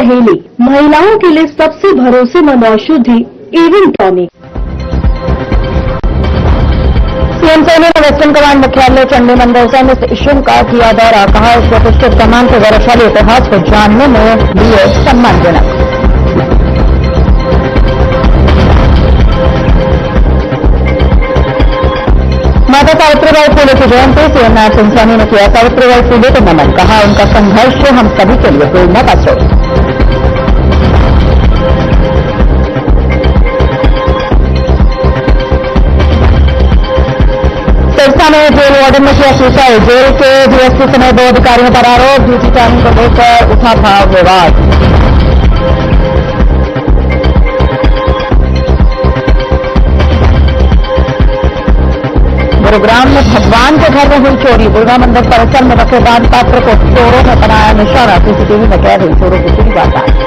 सहेली, महिलाओं के लिए सबसे भरोसेमंद औषधि एवन टॉनिक। सीएम सैनी ने वेस्टर्न कमांड मुख्यालय चंडी मंदिर से मिस इशू का किया दौरा। कहा, इस प्रतिष्ठित कमान के गौरवशाली इतिहास को जानने में लिए सम्मानजनक। माता सावित्रीबाई फुले की जयंती, सीएम नायब सिंह सैनी ने किया सावित्रीबाई फुले को नमन। कहा, उनका संघर्ष हम सभी के लिए प्रेरणा का स्रोत। सिरसा में जेल वार्डन ने किया सुसाइड। जेल के डीएसपी समेत 2 अधिकारियों पर आरोप। ड्यूटी टाइम को लेकर उठा था विवाद। गुरुग्राम में भगवान के घर में हुई चोरी। दुर्गा मंदिर परिसर में रखे दान पात्र को चोरों ने बनाया निशाना। सीसीटीवी में कैद हुई चोरों की पूरी वारदात।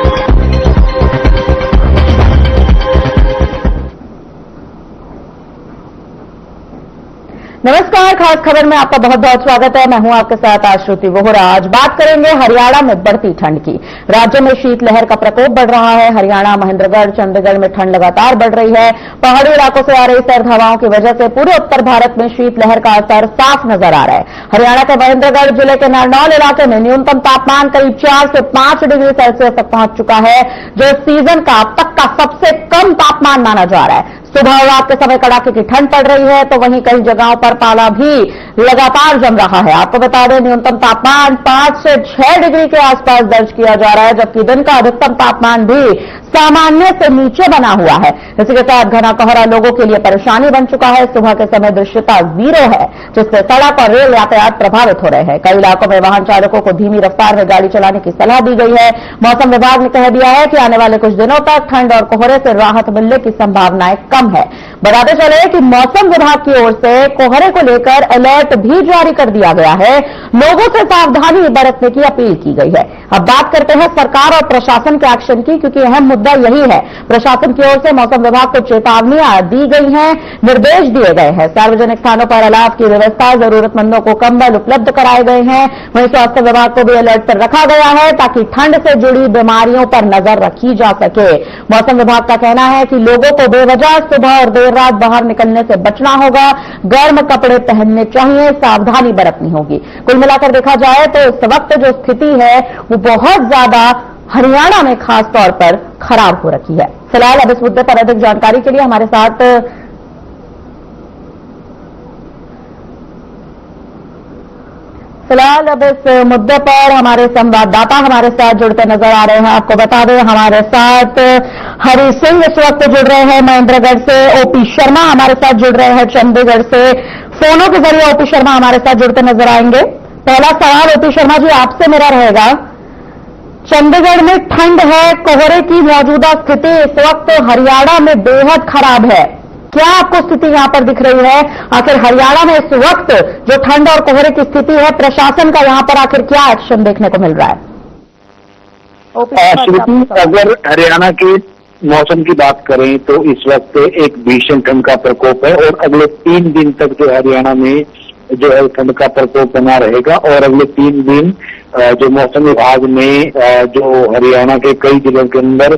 नमस्कार, खास खबर में आपका बहुत बहुत स्वागत है। मैं हूं आपके साथ आश्रुति वोहरा। आज बात करेंगे हरियाणा में बढ़ती ठंड की। राज्य में शीतलहर का प्रकोप बढ़ रहा है। हरियाणा, महेंद्रगढ़, चंडीगढ़ में ठंड लगातार बढ़ रही है। पहाड़ी इलाकों से आ रही सर्द हवाओं की वजह से पूरे उत्तर भारत में शीतलहर का असर साफ नजर आ रहा है। हरियाणा के महेंद्रगढ़ जिले के नारनौल इलाके में न्यूनतम तापमान करीब 4 से 5 डिग्री सेल्सियस तक पहुंच चुका है, जो सीजन का अब तक का सबसे कम तापमान माना जा रहा है। सुबह और रात के समय कड़ाके की ठंड पड़ रही है, तो वहीं कई जगहों पर पाला भी लगातार जम रहा है। आपको बता दें, न्यूनतम तापमान 5 से 6 डिग्री के आसपास दर्ज किया जा रहा है, जबकि दिन का अधिकतम तापमान भी सामान्य से नीचे बना हुआ है। इसी के साथ घना कोहरा लोगों के लिए परेशानी बन चुका है। सुबह के समय दृश्यता 0 है, जिससे सड़क और रेल यातायात प्रभावित हो रहे हैं। कई इलाकों में वाहन चालकों को धीमी रफ्तार में गाड़ी चलाने की सलाह दी गई है। मौसम विभाग ने कह दिया है कि आने वाले कुछ दिनों तक ठंड और कोहरे से राहत मिलने की संभावनाएं कम है। बताते चले कि मौसम विभाग की ओर से कोहरे को लेकर अलर्ट भी जारी कर दिया गया है। लोगों से सावधानी बरतने की अपील की गई है। अब बात करते हैं सरकार और प्रशासन के एक्शन की, क्योंकि अहम मुद्दा यही है। प्रशासन की ओर से मौसम विभाग को चेतावनियां दी गई हैं, निर्देश दिए गए हैं। सार्वजनिक स्थानों पर अलाव की व्यवस्था, जरूरतमंदों को कंबल उपलब्ध कराए गए हैं। वहीं स्वास्थ्य विभाग को भी अलर्ट पर रखा गया है, ताकि ठंड से जुड़ी बीमारियों पर नजर रखी जा सके। मौसम विभाग का कहना है कि लोगों को बेवजह सुबह और देर रात बाहर निकलने से बचना होगा। गर्म कपड़े पहनने चाहिए, सावधानी बरतनी होगी। कुल मिलाकर देखा जाए तो इस वक्त जो स्थिति है वो बहुत ज्यादा हरियाणा में खास तौर पर खराब हो रखी है। फिलहाल अब इस मुद्दे पर अधिक जानकारी के लिए हमारे साथ हमारे संवाददाता हमारे साथ जुड़ते नजर आ रहे हैं। आपको बता दें, हमारे साथ हरि सिंह इस वक्त जुड़ रहे हैं महेंद्रगढ़ से। ओपी शर्मा हमारे साथ जुड़ रहे हैं चंडीगढ़ से। फोनों के जरिए ओपी शर्मा हमारे साथ जुड़ते नजर आएंगे। पहला सवाल ओपी शर्मा जी आपसे मेरा रहेगा, चंडीगढ़ में ठंड है, कोहरे की मौजूदा स्थिति इस वक्त हरियाणा में बेहद खराब है। क्या आपको स्थिति यहां पर दिख रही है? आखिर हरियाणा में इस वक्त जो ठंड और कोहरे की स्थिति है, प्रशासन का यहां पर आखिर क्या एक्शन देखने को मिल रहा है? अगर हरियाणा के मौसम की बात करें तो इस वक्त एक भीषण ठंड का प्रकोप है और अगले 3 दिन तक जो हरियाणा में जो है ठंड का प्रकोप बना रहेगा। और अगले 3 दिन जो मौसम विभाग ने जो हरियाणा के कई जिलों के अंदर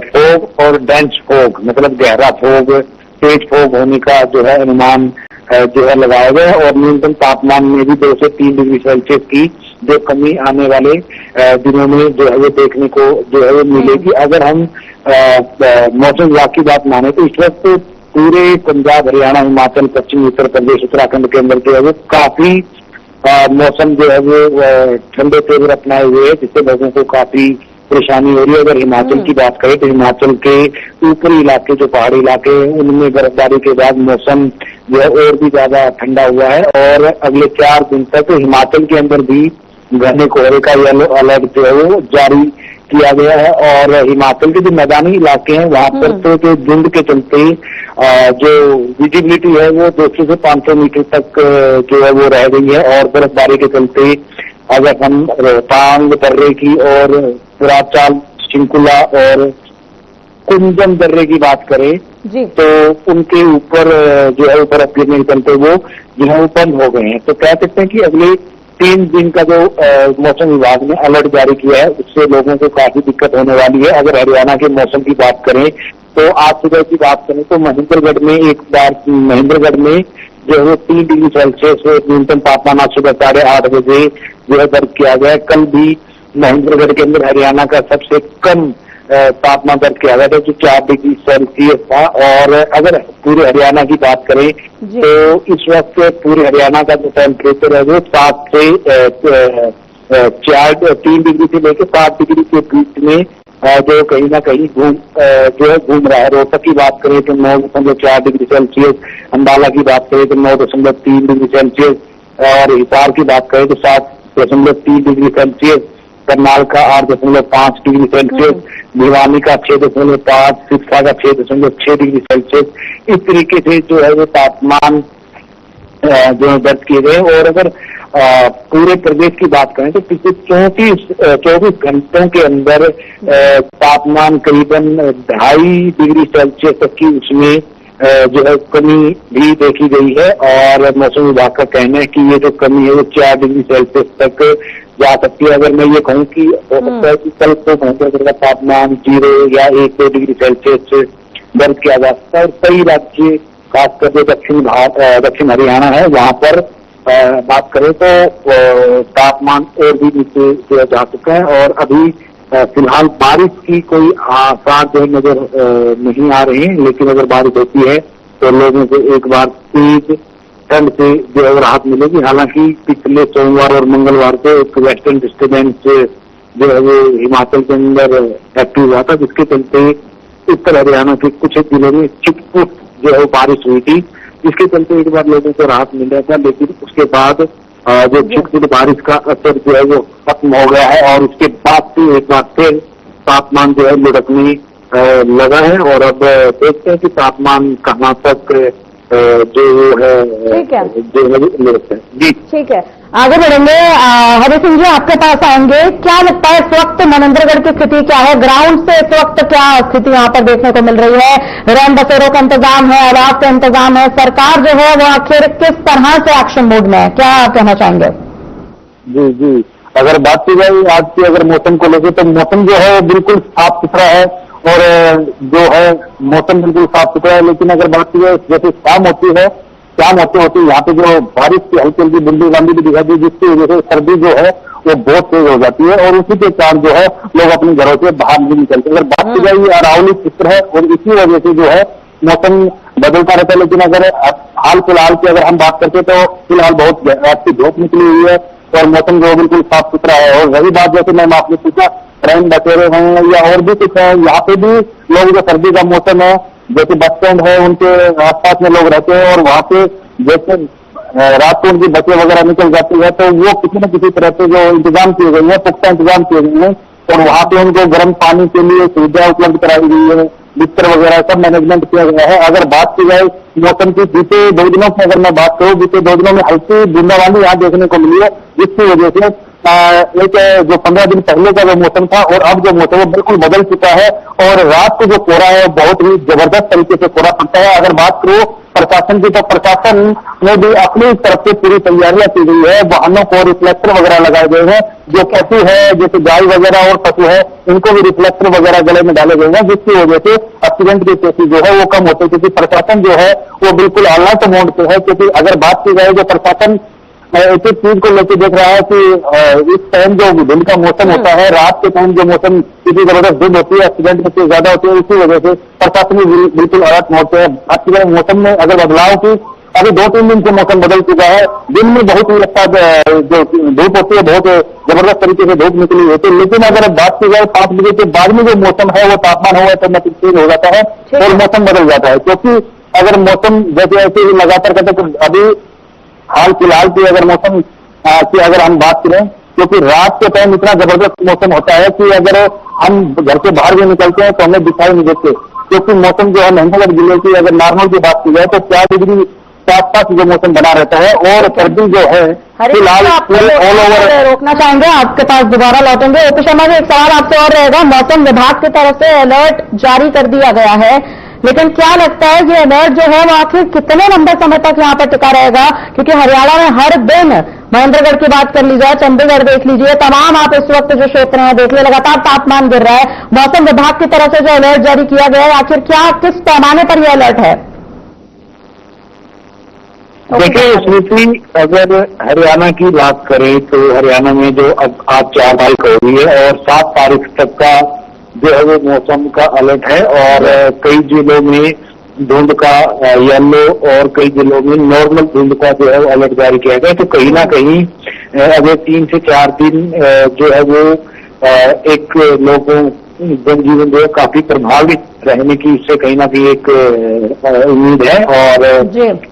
फोग और डेंस फोग, मतलब गहरा फोग, तेज फोग होने का जो है अनुमान जो है लगाया गया है। और न्यूनतम तापमान में भी 2 से 3 डिग्री सेल्सियस की जो कमी आने वाले दिनों में जो है वो देखने को जो है वो मिलेगी। अगर हम मौसम विभाग की बात माने तो इस वक्त पूरे पंजाब, हरियाणा, हिमाचल, पश्चिमी उत्तर प्रदेश, उत्तराखंड के अंदर जो है वो काफी मौसम जो है वो ठंडे तेवर अपनाए हुए है, जिससे लोगों को काफी परेशानी हो रही है। अगर हिमाचल की बात करें तो हिमाचल के ऊपरी इलाके, जो पहाड़ी इलाके हैं, उनमें बर्फबारी के बाद मौसम जो है और भी ज्यादा ठंडा हुआ है। और अगले 4 दिन तक हिमाचल के अंदर भी घने कोहरे का येलो अलर्ट जो है वो जारी किया गया है। और हिमाचल के जो मैदानी इलाके हैं वहां पर तो जो धुंध के चलते जो विजिबिलिटी है वो 200 से 500 मीटर तक जो है वो रह गई है। और बर्फबारी के चलते अगर हम रोहतांग दर्रे की और पुराचाल, चिंकुला और कुंजम दर्रे की बात करें तो उनके ऊपर जो है बर्फ गिरने के चलते वो जो है बंद हो गए हैं। तो कह सकते हैं कि अगले 3 दिन का जो मौसम विभाग ने अलर्ट जारी किया है, उससे लोगों को काफी दिक्कत होने वाली है। अगर हरियाणा के मौसम की बात करें तो आज सुबह की बात करें तो महेंद्रगढ़ में जो है 3 डिग्री सेल्सियस न्यूनतम तापमान आज सुबह 8:30 बजे जो है दर्ज किया गया। कल भी महेंद्रगढ़ के अंदर हरियाणा का सबसे कम तापमान दर्ज किया गया था, जो 4 डिग्री सेल्सियस था। और अगर पूरे हरियाणा की बात करें तो इस वक्त पूरे हरियाणा का जो टेम्परेचर है वो 3 डिग्री से लेकर 7 डिग्री के बीच में जो कहीं ना कहीं घूम रहा है। रोहतक की बात करें तो 9.4 डिग्री सेल्सियस, अंबाला की बात करें तो 9.3 डिग्री सेल्सियस, और हिसार की बात करें तो 7.3 डिग्री सेल्सियस, करनाल का 8.5 डिग्री सेल्सियस, भिवानी का 6.5, सिरसा का 6.6 डिग्री सेल्सियस। इस तरीके से जो है वो तापमान जो दर्ज किए गए। और अगर पूरे प्रदेश की बात करें तो पिछले 24 घंटों के अंदर तापमान करीबन 2.5 डिग्री सेल्सियस तक की उसमें जो है कमी भी देखी गई है। और मौसम विभाग का कहना है कि ये जो कमी है वो 4 डिग्री सेल्सियस तक जा सकती है। अगर मैं ये कहूँ कि हो सकता है कि कल को महेंद्रगढ़ का तापमान 0 या 1-2 डिग्री सेल्सियस दर्ज किया जा सकता है। और कई राज्य, खासकर जो दक्षिण हरियाणा है, वहां पर बात करें तो तापमान और भी नीचे जा चुका है। और अभी फिलहाल बारिश की कोई आसार जो नजर नहीं आ रहे हैं, लेकिन अगर बारिश होती है तो लोगों को एक बार तेज ठंड से जो है राहत मिलेगी। हालांकि पिछले सोमवार और मंगलवार को एक वेस्टर्न डिस्टर्बेंस जो है वो हिमाचल के अंदर एक्टिव हुआ था, जिसके चलते उत्तर हरियाणा के कुछ जिलों में छिटपुट जो है बारिश हुई थी, जिसके चलते एक बार लोगों को राहत मिल रहा था। लेकिन उसके बाद जो छिटपुट बारिश का असर जो है वो खत्म हो गया है, और उसके बाद से एक बार फिर तापमान जो है लुढ़कने लगा है। और अब देखते हैं कि तापमान कहाँ तक जो है जो लुढ़कता है। जी ठीक है, आगे बढ़ेंगे। हरि सिंह जी, आपके पास आएंगे। क्या लगता है इस वक्त मनेंद्रगढ़ की स्थिति क्या है? ग्राउंड से इस वक्त क्या स्थिति यहाँ पर देखने को मिल रही है? रैन बसेरों का इंतजाम है, आवास का इंतजाम है, सरकार जो है वो आखिर किस तरह से एक्शन मोड में है, क्या कहना चाहेंगे? जी, अगर बात की जाए आज की अगर मौसम को लेकर तो मौसम जो है बिल्कुल साफ सुथरा है, और जो है मौसम बिल्कुल साफ सुथरा है। लेकिन अगर बात की जाए जैसे शाम होती होती यहाँ पे जो बारिश की हल्की हल्की बूंदाबांदी भी दिखाई दी, जिसकी वजह से सर्दी जो है वो बहुत तेज हो जाती है, और उसी के कारण जो है लोग अपने घरों से बाहर नहीं निकलते। अगर बात की जाए ये अरावली चित्र है, और इसी वजह से जो है मौसम बदलता रहता है। लेकिन अगर हाल फिलहाल की अगर हम बात करते तो फिलहाल बहुत अच्छी धूप निकली हुई है, और मौसम जो बिल्कुल साफ सुथरा है। और रही बात जैसे मैंने आपने पूछा रैन बसेरे हैं या और भी कुछ है, यहाँ पे भी लोग जो सर्दी का मौसम है, जैसे बस स्टैंड है उनके आसपास में लोग रहते हैं, और वहाँ पे जैसे रात को उनकी बसें वगैरह निकल जाती है तो वो किसी न किसी तरह से जो इंतजाम किए गए हैं, पुख्ता इंतजाम किए गए हैं, और वहाँ पे उनको गर्म पानी के लिए सुविधा उपलब्ध कराई गई है, बिस्तर वगैरह सब मैनेजमेंट किया गया है। अगर बात की जाए मौसम की बीते 2 दिनों की अगर मैं बात करूँ, बीते 2 दिनों में हल्की बूंदाबांदी यहाँ देखने को मिली है, जिसकी वजह से एक जो 15 दिन पहले का जो मौसम था और अब जो मौसम है बिल्कुल बदल चुका है। और रात को जो कोहरा है बहुत ही जबरदस्त तरीके से कोहरा पड़ता है। अगर बात करूँ प्रशासन की, तो प्रशासन ने भी अपनी तरफ से पूरी तैयारियां की गई है। वाहनों को रिफ्लेक्टर वगैरह लगाए गए हैं, जो पशु है जैसे गाय वगैरह और पशु है इनको भी रिफ्लेक्टर वगैरह गले में डाले गए हैं, जिसकी वजह से एक्सीडेंट की केसेस जो है वो कम होते हैं, क्योंकि प्रशासन जो है वो बिल्कुल अलर्ट मोड पे है। क्योंकि अगर बात की जाए जो प्रशासन एक एक चीज को लेकर देख रहा है कि इस टाइम जो दिन का मौसम होता है, रात के टाइम जो मौसम इतनी जबरदस्त धूप होती है, एक्सीडेंट में ज्यादा होती है, इसी वजह से प्रशासन बिल्कुल अलर्ट मोड पे है। बात की जाए मौसम में अगर बदलाव की, अभी 2-3 दिन से मौसम बदल चुका है। दिन में बहुत ही अच्छा जो धूप होती है, बहुत जबरदस्त तरीके से धूप निकली होती है, लेकिन अगर बात की जाए 5 बजे के बाद में जो मौसम है वो तापमान हुआ तो चेंज हो जाता है और मौसम बदल जाता है। क्योंकि अगर मौसम जैसे ऐसे ही लगातार करते तो अभी हाल फिलहाल की अगर मौसम की अगर हम बात करें, क्योंकि रात के टाइम इतना जबरदस्त मौसम होता है कि अगर हम घर से बाहर भी निकलते हैं तो हमें दिखाई नहीं देते, क्योंकि मौसम जो है महेंद्रगढ़ जिले की अगर नॉर्मल की बात की जाए तो 4 डिग्री के आसपास जो मौसम बना रहता है, और सर्दी जो है फिलहाल ऑल ओवर। रोकना चाहेंगे, आपके पास दोबारा लौटेंगे। ओपी शर्मा जी, एक सवाल आपसे और रहेगा। मौसम विभाग की तरफ से अलर्ट जारी कर दिया गया है, लेकिन क्या लगता है कि अलर्ट जो है वो आखिर कितने लंबे समय तक यहाँ पर टिका रहेगा? क्योंकि हरियाणा में हर दिन, महेंद्रगढ़ की बात कर लीजिए, चंडीगढ़ देख लीजिए, तमाम आप इस वक्त जो क्षेत्र हैं देख लीजिए, लगातार तापमान गिर रहा है। मौसम विभाग की तरफ से जो अलर्ट जारी किया गया है, आखिर क्या, किस पैमाने पर यह अलर्ट है? देखिए स्मृति, अगर हरियाणा की बात करें तो हरियाणा में जो अब आज 4 तारीख हो रही है और 7 तारीख तक का जो है वो मौसम का अलर्ट है, और कई जिलों में धुंध का येलो और कई जिलों में नॉर्मल धुंध का जो है वो अलर्ट जारी किया गया। तो कहीं ना कहीं अगले 3 से 4 दिन जो है वो एक लोगों जनजीवन जो है काफी प्रभावित रहने की इससे कहीं ना कहीं एक उम्मीद है, और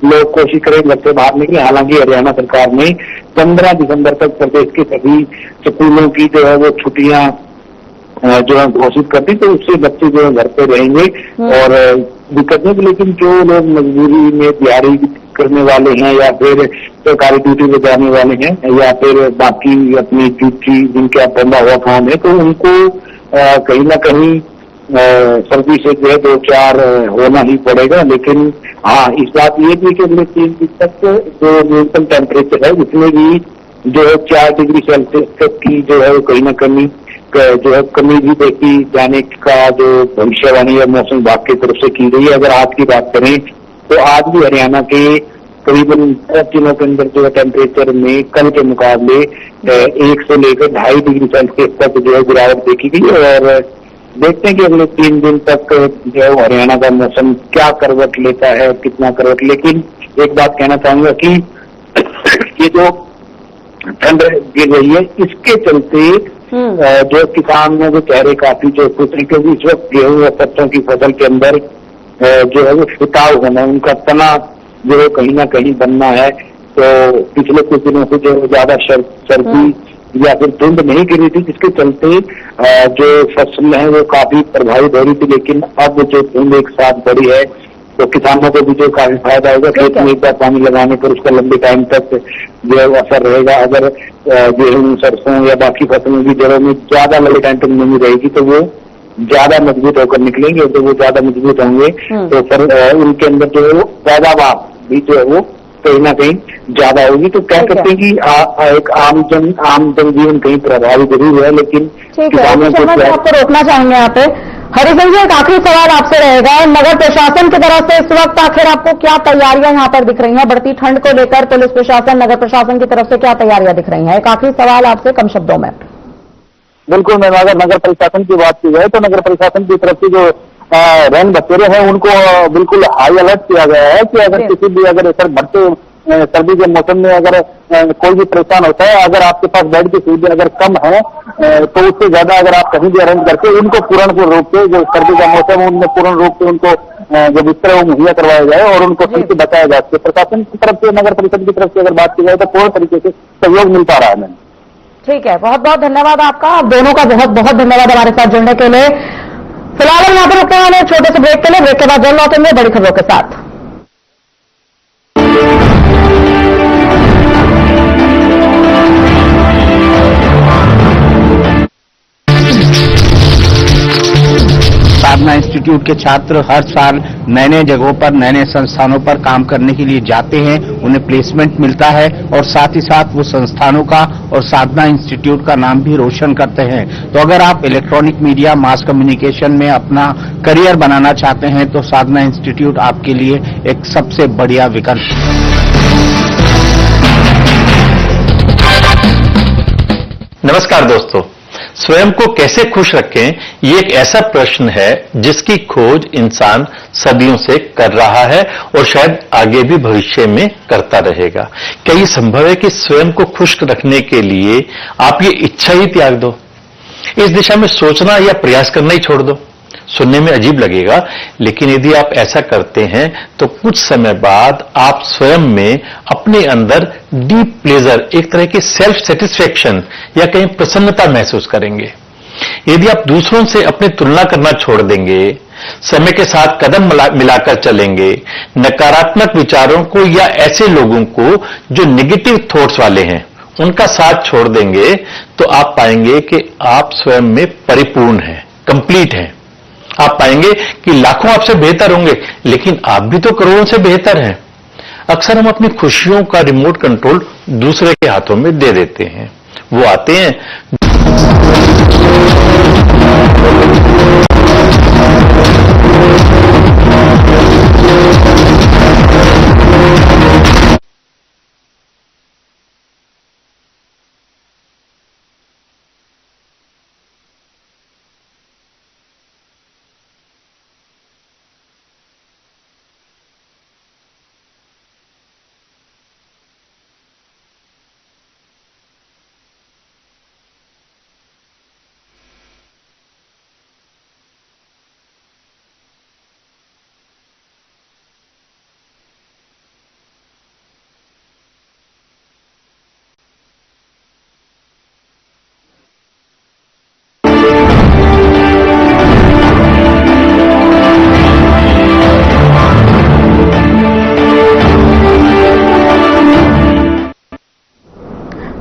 लोग कोशिश करें घर से बाहर निकले। हालांकि हरियाणा सरकार ने 15 दिसंबर तक प्रदेश के सभी स्कूलों की जो है वो छुट्टियां जो है घोषित कर दी, तो उससे बच्चे जो है घर पे रहेंगे और दिक्कत नहीं। लेकिन जो लोग मजबूरी में दिहाड़ी करने वाले हैं या फिर सरकारी ड्यूटी पे जाने वाले हैं या फिर बाकी अपनी ड्यूटी जिनका बंधा हुआ काम है, तो उनको कहीं ना कहीं सर्दी से जो है 2-4 होना ही पड़ेगा। लेकिन हाँ, इस बात ये भी कि अगले 3 दिन तक जो न्यूनतम टेम्परेचर है उसमें भी जो है 4 डिग्री सेल्सियस तक की जो है कहीं ना कहीं जो है कमी भी देखी जाने का जो भविष्यवाणी है मौसम विभाग की तरफ से की गई है। अगर आज की बात करें तो आज भी हरियाणा के करीबन 10 दिनों के अंदर जो है टेम्परेचर में कल के मुकाबले 1 से लेकर 2.5 डिग्री सेल्सियस तक जो है गिरावट देखी गई, और देखते हैं कि अगले 3 दिन तक जो है हरियाणा का मौसम क्या करवट लेता है, कितना करवट। लेकिन एक बात कहना चाहूंगा कि ये जो ठंड गिर रही है इसके चलते जो किसानों के चेहरे काफी जो खुश हैं, क्योंकि इस वक्त गेहूं और सरसों की फसल के अंदर जो है वो छिटाव होना, उनका तना जो है कहीं ना कहीं बनना है। तो पिछले कुछ दिनों से जो ज्यादा सर्दी या फिर धुंध नहीं गिरी थी, जिसके चलते जो फसल है वो काफी प्रभावित हो रही थी। लेकिन अब जो धुंध एक साथ बढ़ी है तो किसानों को भी जो काफी फायदा होगा। खेत में एक बार पानी लगाने पर उसका लंबे टाइम तक जो है असर रहेगा। अगर गेहूं, सरसों या बाकी फसलों की जड़ों में ज्यादा लंबे टाइम तक नमी रहेगी तो वो ज्यादा मजबूत होकर निकलेंगे, और जब वो ज्यादा मजबूत होंगे तो फिर उनके अंदर जो है वो पैदावार भी जो है वो कहीं ना कहीं ज्यादा होगी। तो कह सकते हैं कि एक आम जनजीवन कहीं प्रभावित जरूर है, लेकिन किसानों को आपको रोकना चाहेंगे यहाँ पे। हरिसिंह जी, एक आखिरी सवाल आपसे रहेगा, नगर प्रशासन की तरफ से इस वक्त आखिर आपको क्या तैयारियां यहाँ पर दिख रही हैं? बढ़ती ठंड को लेकर पुलिस प्रशासन, नगर प्रशासन की तरफ से क्या तैयारियां दिख रही हैं? एक आखिरी सवाल आपसे कम शब्दों में। बिल्कुल मैम, अगर नगर प्रशासन की बात की जाए तो नगर प्रशासन की तरफ से जो रैन बसेरे हैं उनको बिल्कुल हाई अलर्ट किया गया है कि अगर किसी भी अगर बढ़ते सर्दी के मौसम में अगर कोई भी परेशान होता है, अगर आपके पास बेड की सुविधा अगर कम है तो उससे ज्यादा अगर आप कहीं भी अरेंज करके उनको पूर्ण रूप से जो सर्दी का मौसम है उनमें पूर्ण रूप से उनको जो बिस्तर है वो मुहैया करवाया जाए और उनको ठीक से बचाया जा सके। प्रशासन की तरफ से, नगर परिषद की तरफ से अगर बात की जाए तो पूर्ण तरीके से सहयोग मिल पा रहा है मैम। ठीक है, बहुत बहुत धन्यवाद आपका, आप दोनों का बहुत बहुत धन्यवाद हमारे साथ जुड़ने के लिए। फिलहाल हम यहाँ पर रुकते हैं छोटे से ब्रेक के लिए, ब्रेक के बाद जल्द लौटेंगे बड़ी खबरों के साथ। साधना इंस्टीट्यूट के छात्र हर साल नए नए जगहों पर, नए नए संस्थानों पर काम करने के लिए जाते हैं, उन्हें प्लेसमेंट मिलता है और साथ ही साथ वो संस्थानों का और साधना इंस्टीट्यूट का नाम भी रोशन करते हैं। तो अगर आप इलेक्ट्रॉनिक मीडिया, मास कम्युनिकेशन में अपना करियर बनाना चाहते हैं तो साधना इंस्टीट्यूट आपके लिए एक सबसे बढ़िया विकल्प है। नमस्कार दोस्तों, स्वयं को कैसे खुश रखें, ये एक ऐसा प्रश्न है जिसकी खोज इंसान सदियों से कर रहा है और शायद आगे भी भविष्य में करता रहेगा। क्या ये संभव है कि स्वयं को खुश रखने के लिए आप ये इच्छा ही त्याग दो, इस दिशा में सोचना या प्रयास करना ही छोड़ दो? सुनने में अजीब लगेगा, लेकिन यदि आप ऐसा करते हैं तो कुछ समय बाद आप स्वयं में अपने अंदर डीप प्लेजर, एक तरह की सेल्फ सेटिस्फेक्शन या कहीं प्रसन्नता महसूस करेंगे। यदि आप दूसरों से अपनी तुलना करना छोड़ देंगे, समय के साथ कदम मिलाकर चलेंगे, नकारात्मक विचारों को या ऐसे लोगों को जो नेगेटिव थॉट्स वाले हैं उनका साथ छोड़ देंगे, तो आप पाएंगे कि आप स्वयं में परिपूर्ण हैं, कंप्लीट हैं। आप पाएंगे कि लाखों आपसे बेहतर होंगे, लेकिन आप भी तो करोड़ों से बेहतर हैं। अक्सर हम अपनी खुशियों का रिमोट कंट्रोल दूसरे के हाथों में दे देते हैं। वो आते हैं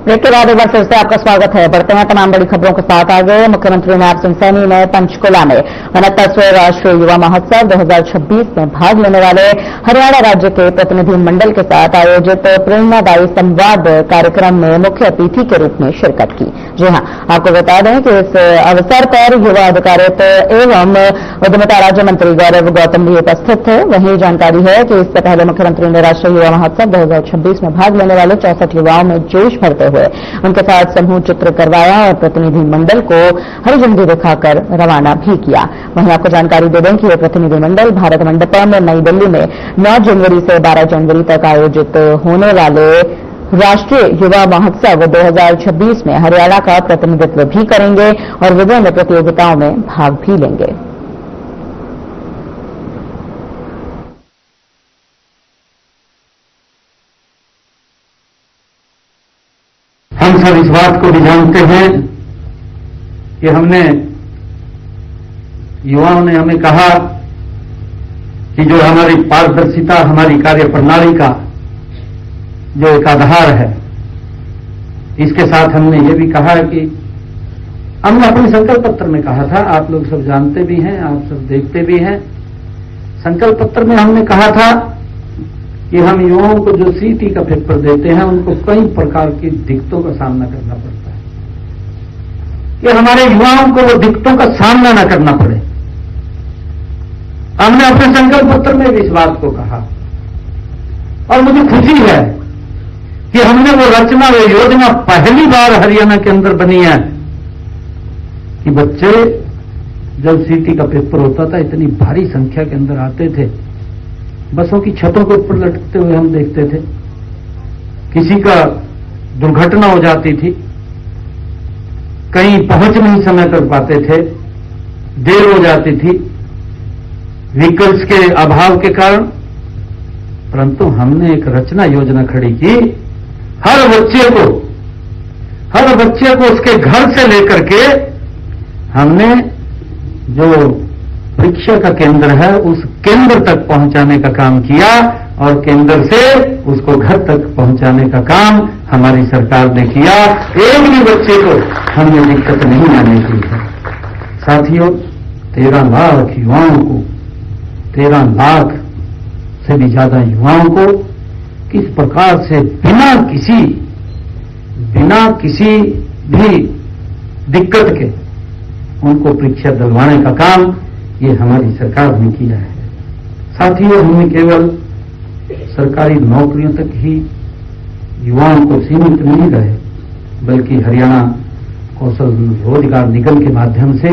ब्रेक के बाद एक बार फिर से आपका स्वागत है। बढ़ते हैं तमाम बड़ी खबरों के साथ आगे। मुख्यमंत्री नायब सिंह सैनी ने पंचकुला में 69वें राष्ट्रीय युवा महोत्सव 2026 में भाग लेने वाले हरियाणा राज्य के प्रतिनिधि मंडल के साथ आयोजित प्रेरणादायी संवाद कार्यक्रम में मुख्य अतिथि के रूप में शिरकत की। जी हां, आपको बता दें कि इस अवसर पर युवा अधिकारिता एवं उद्यमिता राज्य मंत्री गौरव गौतम भी उपस्थित थे। वहीं जानकारी है कि इससे पहले मुख्यमंत्री ने राष्ट्रीय युवा महोत्सव 2026 में भाग लेने वाले 64 युवाओं में जोश भरते हुए उनके साथ समूह चित्र करवाया और प्रतिनिधि मंडल को हरी झंडी दिखाकर रवाना भी किया। वहीं आपको जानकारी दे दें कि यह प्रतिनिधि मंडल भारत मंडपम नई दिल्ली में 9 जनवरी से 12 जनवरी तक आयोजित होने वाले राष्ट्रीय युवा महोत्सव 2026 में हरियाणा का प्रतिनिधित्व भी करेंगे और विभिन्न प्रतियोगिताओं में भाग भी लेंगे। हम सब इस बात को भी जानते हैं कि युवाओं ने हमें कहा कि जो हमारी पारदर्शिता, हमारी कार्य प्रणाली का जो एक आधार है, इसके साथ हमने ये भी कहा कि हमने अपने संकल्प पत्र में कहा था, आप लोग सब जानते भी हैं, आप सब देखते भी हैं, संकल्प पत्र में हमने कहा था कि हम युवाओं को जो सीटी का पेपर देते हैं उनको कई प्रकार की दिक्कतों का सामना करना पड़ता है, कि हमारे युवाओं को वो दिक्कतों का सामना न करना पड़े। हमने अपने संकल्प पत्र में भी इस बात को कहा और मुझे खुशी है कि हमने वो रचना, वो योजना पहली बार हरियाणा के अंदर बनी है कि बच्चे जब सीटी का पेपर होता था इतनी भारी संख्या के अंदर आते थे, बसों की छतों के ऊपर लटकते हुए हम देखते थे, किसी का दुर्घटना हो जाती थी, कहीं पहुंच नहीं समय कर पाते थे, देर हो जाती थी व्हीकल्स के अभाव के कारण, परंतु हमने एक रचना योजना खड़ी की। हर बच्चे को उसके घर से लेकर के हमने जो परीक्षा का केंद्र है उस केंद्र तक पहुंचाने का काम किया और केंद्र से उसको घर तक पहुंचाने का काम हमारी सरकार ने किया। एक भी बच्चे को हमने दिक्कत नहीं आने दी है। साथियों, 13 लाख युवाओं को, 13 लाख से भी ज्यादा युवाओं को किस प्रकार से बिना किसी भी दिक्कत के उनको परीक्षा दिलवाने का काम ये हमारी सरकार ने किया है। साथियों, हमने केवल सरकारी नौकरियों तक ही युवाओं को सीमित नहीं रहे, बल्कि हरियाणा कौशल रोजगार निगम के माध्यम से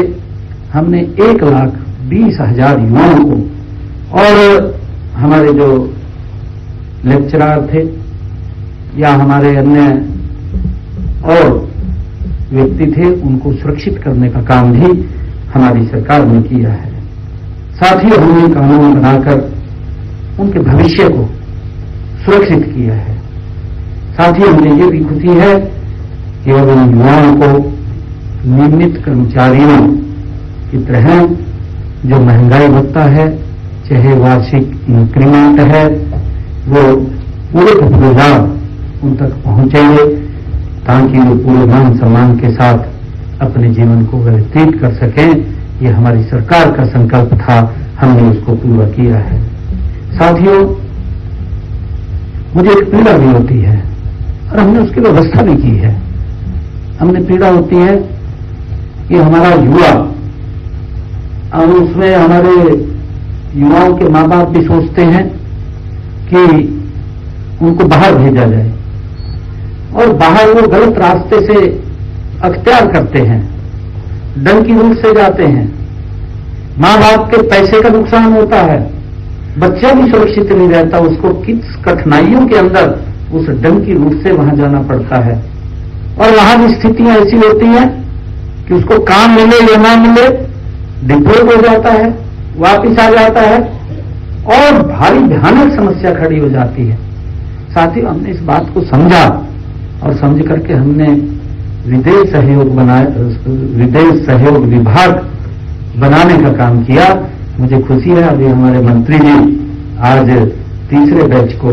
हमने 1,20,000 युवाओं को और हमारे जो लेक्चरर थे या हमारे अन्य और व्यक्ति थे उनको सुरक्षित करने का काम भी हमारी सरकार ने किया है। साथ ही हमने कानून बनाकर उनके भविष्य को सुरक्षित किया है। साथ ही हमें ये भी खुशी है कि अब उन युवाओं को नियमित कर्मचारियों की तरह जो महंगाई भत्ता है, चाहे वार्षिक इंक्रीमेंट है, वो पूरे पूरे लाभ उन तक पहुंचेंगे ताकि वो पूरे मान सम्मान के साथ अपने जीवन को व्यतीत कर सकें। ये हमारी सरकार का संकल्प था, हमने उसको पूरा किया है। साथियों, मुझे एक पीड़ा भी होती है और हमने उसकी व्यवस्था भी की है। हमने पीड़ा होती है कि हमारा युवा, और उसमें हमारे युवाओं के माँ बाप भी सोचते हैं कि उनको बाहर भेजा जाए, और बाहर वो गलत रास्ते से अख्तियार करते हैं, डंकी रूट से जाते हैं। माँ बाप के पैसे का नुकसान होता है, बच्चा भी सुरक्षित नहीं रहता, उसको किस कठिनाइयों के अंदर उस डंकी रूट से वहां जाना पड़ता है। और वहां की स्थितियां ऐसी होती हैं कि उसको काम मिले या ना मिले, डिपोर्ट हो जाता है, वापिस आ जाता है, और भारी भयानक समस्या खड़ी हो जाती है। साथियों, हमने इस बात को समझा और समझ करके हमने विदेश सहयोग विभाग बनाने का काम किया। मुझे खुशी है, अभी हमारे मंत्री जी आज तीसरे बैच को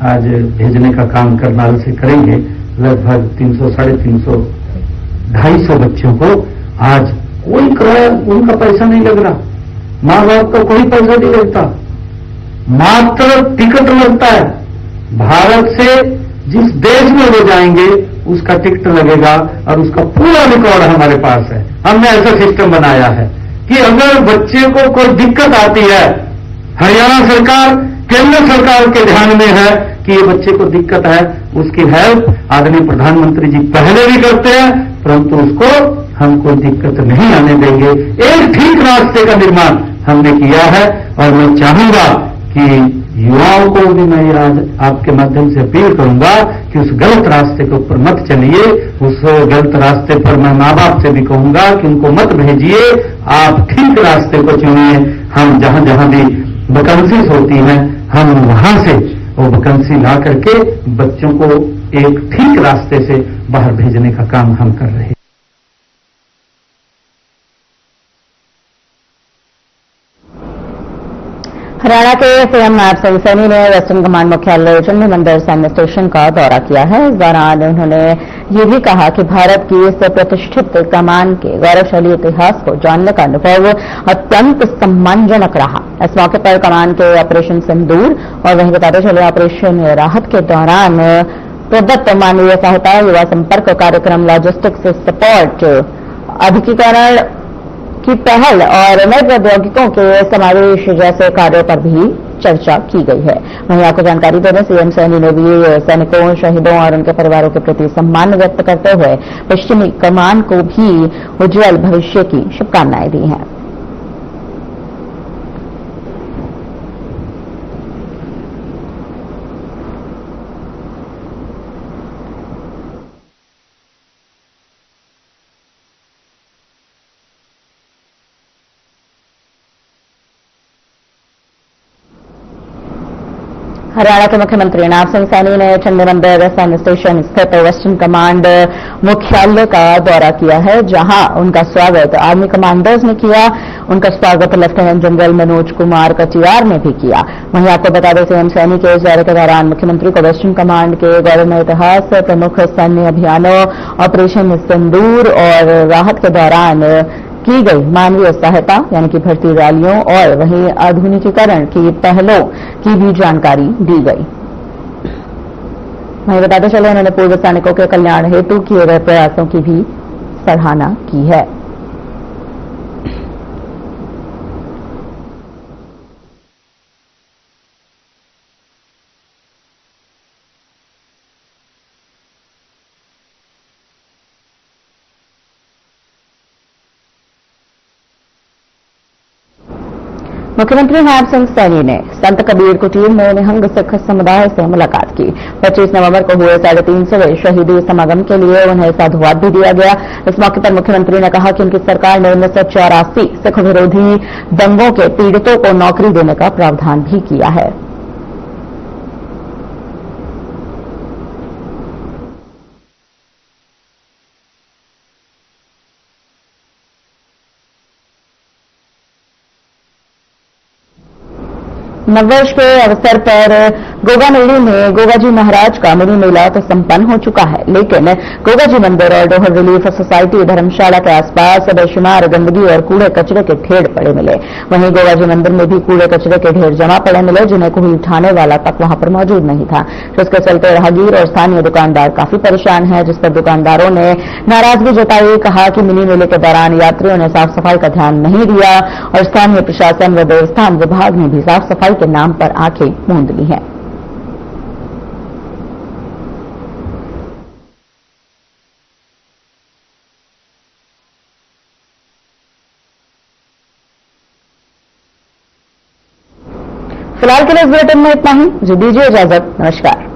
आज भेजने का काम करनाल से करेंगे। लगभग 300, 350, 250 बच्चों को आज कोई किराया, उनका पैसा नहीं लग रहा, माँ बाप का कोई पैसा नहीं लगता, मात्र टिकट लगता है। भारत से जिस देश में वो जाएंगे उसका टिकट लगेगा और उसका पूरा रिकॉर्ड हमारे पास है। हमने ऐसा सिस्टम बनाया है कि अगर बच्चे को कोई दिक्कत आती है, हरियाणा सरकार, केंद्र सरकार के ध्यान में है कि ये बच्चे को दिक्कत है, उसकी हेल्प आदरणीय प्रधानमंत्री जी पहले भी करते हैं, परंतु उसको हम कोई दिक्कत नहीं आने देंगे। एक ठीक रास्ते का निर्माण हमने किया है, और मैं चाहूंगा कि युवाओं को भी मैं आज आपके माध्यम से अपील करूंगा कि उस गलत रास्ते के ऊपर मत चलिए। उस गलत रास्ते पर मैं माँ बाप से भी कहूंगा कि उनको मत भेजिए, आप ठीक रास्ते को चुनिए। हम जहां जहां भी वैकेंसीज होती हैं, हम वहां से वो वैकेंसी ला करके बच्चों को एक ठीक रास्ते से बाहर भेजने का काम हम कर रहे हैं। हरियाणा के सीएम नायब सिंह सैनी ने वेस्टर्न कमांड मुख्यालय चंडीमंदिर सैन्य स्टेशन का दौरा किया है। इस दौरान उन्होंने ये भी कहा कि भारत की इस प्रतिष्ठित कमान के गौरवशाली इतिहास को जानने का अनुभव अत्यंत सम्मानजनक रहा। इस मौके पर कमान के ऑपरेशन सिंदूर और वहीं बताते चले ऑपरेशन राहत के दौरान प्रदत्त मानवीय सहायता, युवा संपर्क कार्यक्रम, लॉजिस्टिक्स सपोर्ट, अधिकीकरण की पहल और नए प्रौद्योगिकों के समावेश जैसे कार्यों पर भी चर्चा की गई है। वहीं आपको जानकारी देने सीएम सैनी ने भी सैनिकों, शहीदों और उनके परिवारों के प्रति सम्मान व्यक्त करते हुए पश्चिमी कमान को भी उज्जवल भविष्य की शुभकामनाएं दी हैं। हरियाणा के मुख्यमंत्री नायब सिंह सैनी ने चंडीमंदिर सैन्य स्टेशन स्थित वेस्टर्न कमांड मुख्यालय का दौरा किया है, जहां उनका स्वागत आर्मी कमांडर्स ने किया। उनका स्वागत लेफ्टिनेंट जनरल मनोज कुमार कटियार ने भी किया। वहीं आपको बता दें, सीएम सैनी के इस दौरे के दौरान मुख्यमंत्री को वेस्टर्न कमांड के गौरवमय इतिहास, प्रमुख सैन्य अभियानों, ऑपरेशन सिंदूर और राहत के दौरान की गई मानवीय सहायता यानी कि भर्ती रैलियों और वहीं आधुनिकीकरण की पहलों की भी जानकारी दी गई। वहीं बताते चले, उन्होंने पूर्व सैनिकों के कल्याण हेतु किए गए प्रयासों की भी सराहना की है। मुख्यमंत्री नायब सिंह सैनी ने संत कबीर कुटीर में निहंग सिख समुदाय से मुलाकात की। 25 नवंबर को हुए 350वें शहीदी समागम के लिए उन्हें साधुवाद भी दिया गया। इस मौके पर मुख्यमंत्री ने कहा कि उनकी सरकार ने 1984 सिख विरोधी दंगों के पीड़ितों को नौकरी देने का प्रावधान भी किया है। नववर्ष के अवसर पर गोगा मेले में गोगाजी महाराज का मिनी मेला तो संपन्न हो चुका है, लेकिन गोगाजी मंदिर और डोहर रिलीफ सोसाइटी धर्मशाला के आसपास बेशुमार गंदगी और कूड़े कचरे के ढेर पड़े मिले। वहीं गोगाजी मंदिर में भी कूड़े कचरे के ढेर जमा पड़े मिले, जिन्हें कोई उठाने वाला तक वहां पर मौजूद नहीं था, जिसके चलते राहगीर और स्थानीय दुकानदार काफी परेशान है, जिस पर दुकानदारों ने नाराजगी जताई। कहा कि मिनी मेले के दौरान यात्रियों ने साफ सफाई का ध्यान नहीं दिया और स्थानीय प्रशासन व देवस्थान विभाग ने भी साफ सफाई के नाम पर आंखें मूंद ली हैं। फिलहाल के लिए इस बुलेटिन में इतना ही। मुझे दीजिए इजाजत। नमस्कार।